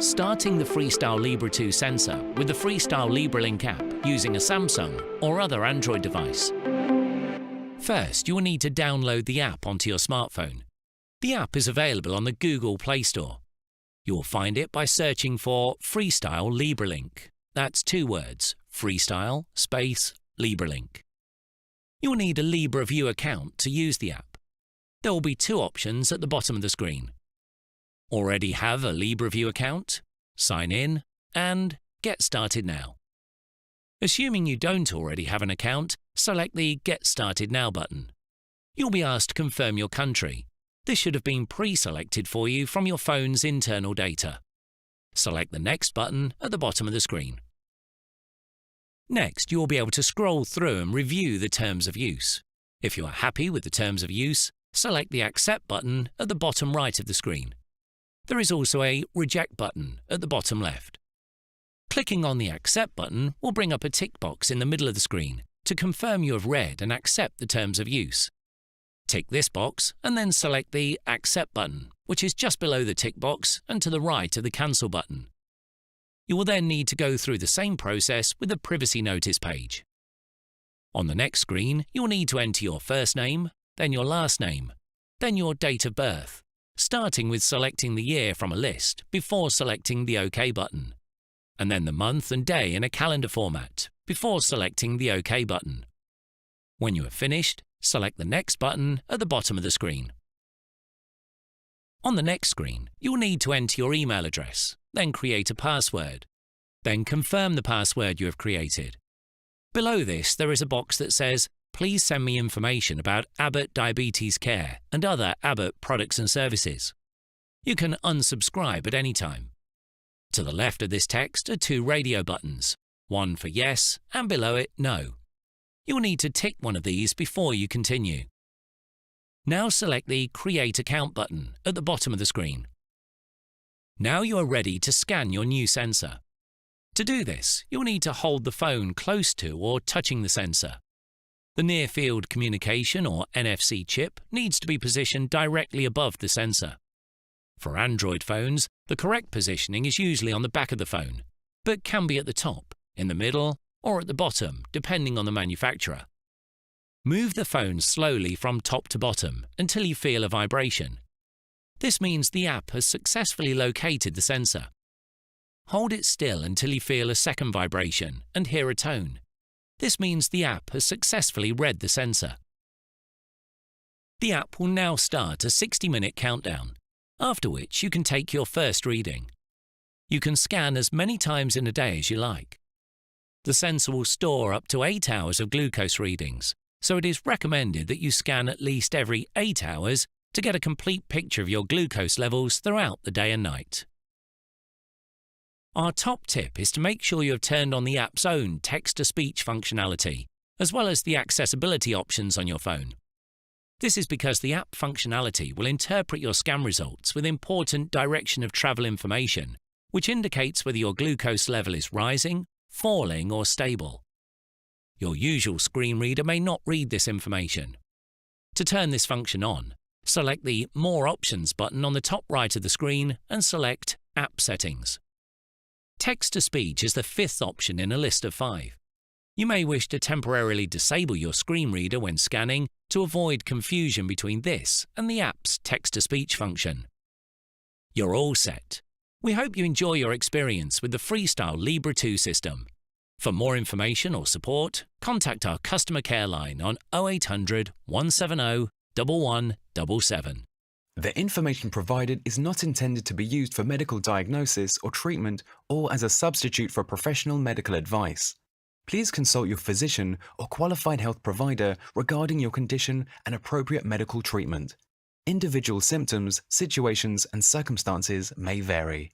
Starting the FreeStyle Libre 2 sensor with the FreeStyle LibreLink app using a Samsung or other Android device. First, you will need to download the app onto your smartphone. The app is available on the Google Play Store. You will find it by searching for FreeStyle LibreLink. That's 2 words, FreeStyle space LibreLink. You will need a LibreView account to use the app. There will be 2 options at the bottom of the screen. Already have a LibreView account? Sign in and Get Started Now. Assuming you don't already have an account, select the Get Started Now button. You'll be asked to confirm your country. This should have been pre-selected for you from your phone's internal data. Select the Next button at the bottom of the screen. Next, you will be able to scroll through and review the terms of use. If you are happy with the terms of use, select the Accept button at the bottom right of the screen. There is also a Reject button at the bottom left. Clicking on the Accept button will bring up a tick box in the middle of the screen to confirm you have read and accept the terms of use. Tick this box and then select the Accept button, which is just below the tick box and to the right of the Cancel button. You will then need to go through the same process with the Privacy Notice page. On the next screen, you will need to enter your first name, then your last name, then your date of birth, starting with selecting the year from a list before selecting the OK button, and then the month and day in a calendar format before selecting the OK button. When you are finished, select the Next button at the bottom of the screen. On the next screen, you will need to enter your email address, then create a password. Then confirm the password you have created. Below this, there is a box that says, "Please send me information about Abbott Diabetes Care and other Abbott products and services." You can unsubscribe at any time. To the left of this text are 2 radio buttons, one for yes and below it no. You will need to tick one of these before you continue. Now select the Create Account button at the bottom of the screen. Now you are ready to scan your new sensor. To do this, you'll need to hold the phone close to or touching the sensor. The Near-Field Communication or NFC chip needs to be positioned directly above the sensor. For Android phones, the correct positioning is usually on the back of the phone, but can be at the top, in the middle, or at the bottom, depending on the manufacturer. Move the phone slowly from top to bottom until you feel a vibration. This means the app has successfully located the sensor. Hold it still until you feel a second vibration and hear a tone. This means the app has successfully read the sensor. The app will now start a 60-minute countdown, after which you can take your first reading. You can scan as many times in a day as you like. The sensor will store up to 8 hours of glucose readings, so it is recommended that you scan at least every 8 hours to get a complete picture of your glucose levels throughout the day and night. Our top tip is to make sure you have turned on the app's own text-to-speech functionality, as well as the accessibility options on your phone. This is because the app functionality will interpret your scan results with important direction of travel information, which indicates whether your glucose level is rising, falling, or stable. Your usual screen reader may not read this information. To turn this function on, select the More Options button on the top right of the screen and select App Settings. Text-to-speech is the 5th option in a list of 5. You may wish to temporarily disable your screen reader when scanning to avoid confusion between this and the app's text-to-speech function. You're all set. We hope you enjoy your experience with the FreeStyle Libre 2 system. For more information or support, contact our customer care line on 0800 170 1177. The information provided is not intended to be used for medical diagnosis or treatment or as a substitute for professional medical advice. Please consult your physician or qualified health provider regarding your condition and appropriate medical treatment. Individual symptoms, situations, and circumstances may vary.